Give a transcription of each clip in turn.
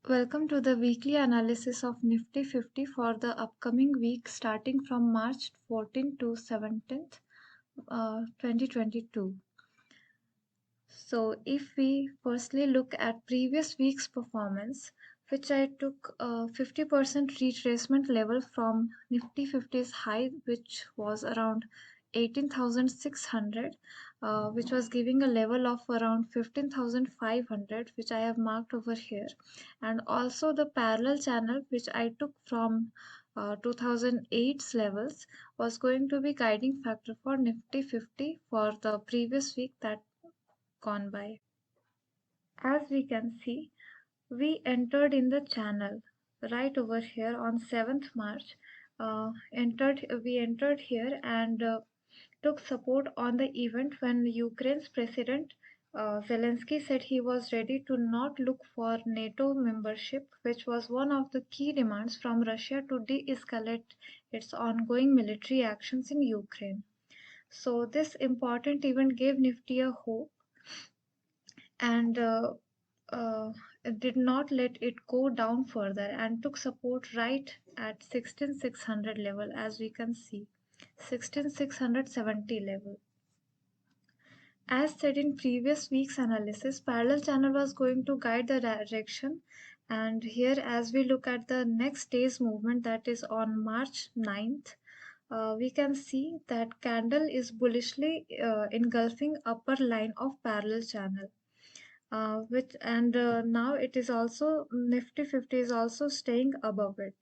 Welcome to the weekly analysis of Nifty 50 for the upcoming week starting from March 14 to 17th, 2022. So, if we firstly look at previous week's performance, which I took a 50% retracement level from Nifty 50's high, which was around 18,600, which was giving a level of around 15,500, which I have marked over here, and also the parallel channel, which I took from 2008's levels, was going to be guiding factor for Nifty 50 for the previous week that gone by. As we can see, we entered in the channel right over here on 7th March. We entered here and took support on the event when Ukraine's president Zelensky said he was ready to not look for NATO membership, which was one of the key demands from Russia to de-escalate its ongoing military actions in Ukraine. So this important event gave Nifty a hope and uh, did not let it go down further and took support right at 16600 level, as we can see 16670 level. As said in previous week's analysis, parallel channel was going to guide the direction, and here as we look at the next day's movement, that is on March 9th, we can see that candle is bullishly engulfing upper line of parallel channel, which and now it is also Nifty 50 is also staying above it.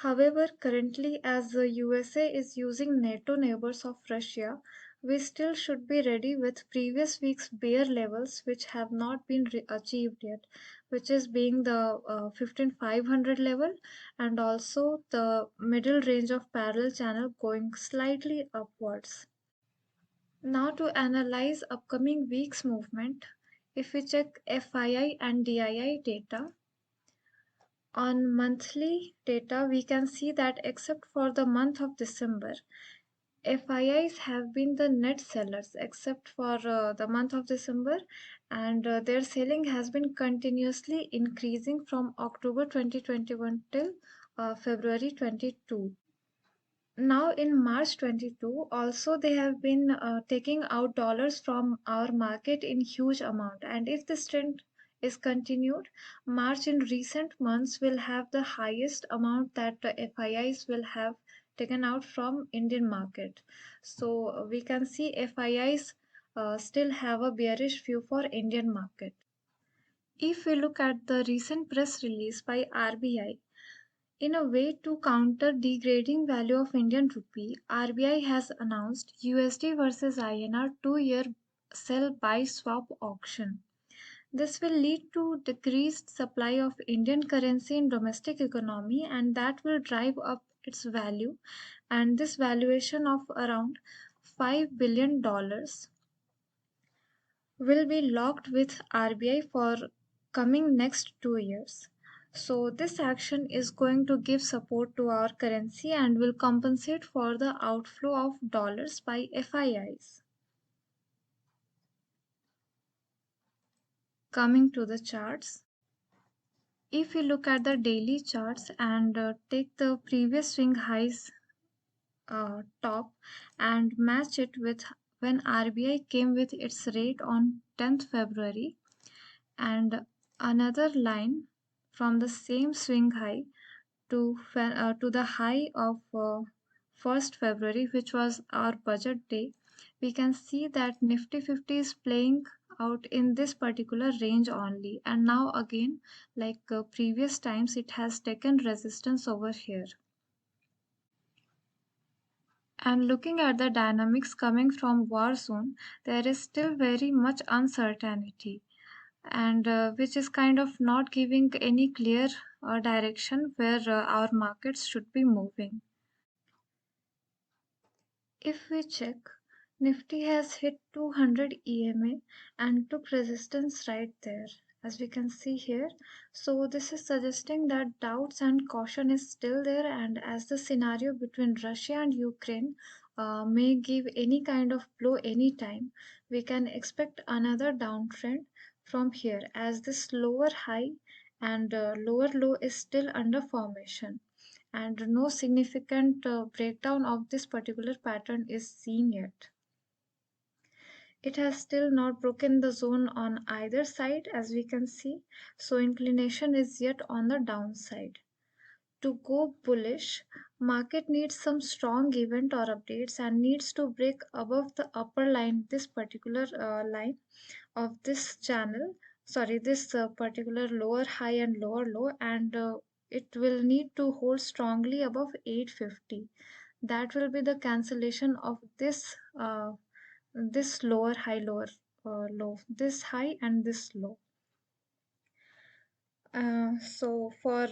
However, currently as the USA is using NATO neighbors of Russia, we still should be ready with previous week's bear levels which have not been achieved yet, which is being the 15500 level and also the middle range of parallel channel going slightly upwards. Now to analyze upcoming week's movement, if we check FII and DII data, on monthly data we can see that except for the month of December, FIIs have been the net sellers except for the month of December, and their selling has been continuously increasing from October 2021 till February 22. Now in March 22 also they have been taking out dollars from our market in huge amount, and if this trend is continued, March in recent months will have the highest amount that the FIIs will have taken out from Indian market. So we can see FIIs still have a bearish view for Indian market. If we look at the recent press release by RBI, in a way to counter degrading value of Indian rupee, RBI has announced USD versus INR 2-year sell-buy swap auction. This will lead to decreased supply of Indian currency in domestic economy, and that will drive up its value, and this valuation of around $5 billion will be locked with RBI for coming next 2 years. So this action is going to give support to our currency and will compensate for the outflow of dollars by FIIs. Coming to the charts, if we look at the daily charts and take the previous swing highs top and match it with when RBI came with its rate on 10th February, and another line from the same swing high to the high of 1st February, which was our budget day, we can see that Nifty 50 is playing out in this particular range only, and now again, like previous times, it has taken resistance over here. And looking at the dynamics coming from war zone, there is still very much uncertainty, and which is kind of not giving any clear direction where our markets should be moving. If we check, Nifty has hit 200 EMA and took resistance right there, as we can see here. So this is suggesting that doubts and caution is still there, and as the scenario between Russia and Ukraine may give any kind of blow anytime, we can expect another downtrend from here, as this lower high and lower low is still under formation, and no significant breakdown of this particular pattern is seen yet. It has still not broken the zone on either side, as we can see, so inclination is yet on the downside. To go bullish, market needs some strong event or updates and needs to break above the upper line, this particular line of this channel, sorry, this particular lower high and lower low, and it will need to hold strongly above 850. That will be the cancellation of this lower high, lower low, this high and this low. So for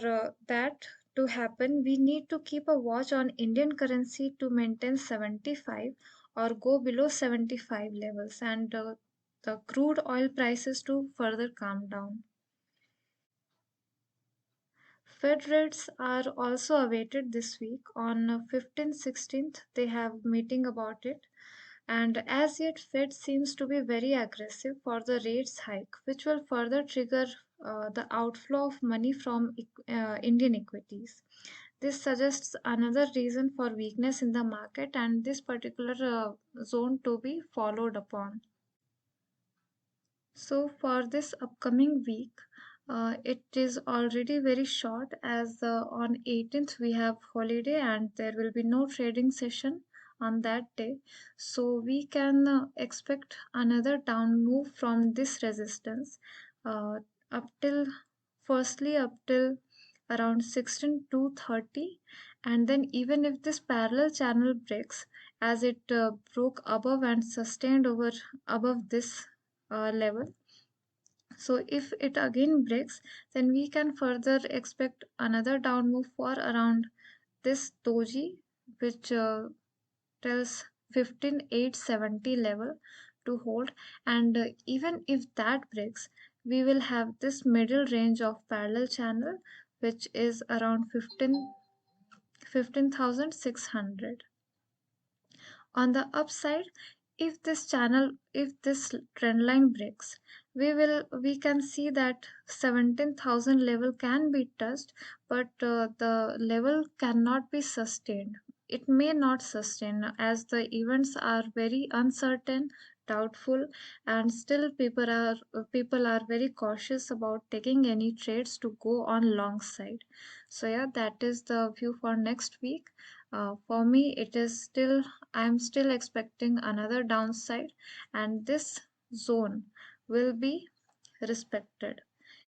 that to happen, we need to keep a watch on Indian currency to maintain 75 or go below 75 levels, and the crude oil prices to further calm down. Fed rates are also awaited this week. On 15th, 16th, they have meeting about it. And as yet, Fed seems to be very aggressive for the rates hike, which will further trigger the outflow of money from Indian equities. This suggests another reason for weakness in the market and this particular zone to be followed upon. So for this upcoming week, it is already very short, as on 18th we have holiday and there will be no trading session on that day. So we can expect another down move from this resistance uh, up till up till around 16 to 30, and then even if this parallel channel breaks, as it broke above and sustained over above this level, so if it again breaks, then we can further expect another down move for around this doji, which tells 15870 level to hold, and even if that breaks, we will have this middle range of parallel channel, which is around 15,600. On the upside, if this trend line breaks, we can see that 17,000 level can be touched, but the level cannot be sustained. It may not sustain, as the events are very uncertain, doubtful, and still people are very cautious about taking any trades to go on long side. So yeah, that is the view for next week. For me, it is still, I'm still expecting another downside, and this zone will be respected.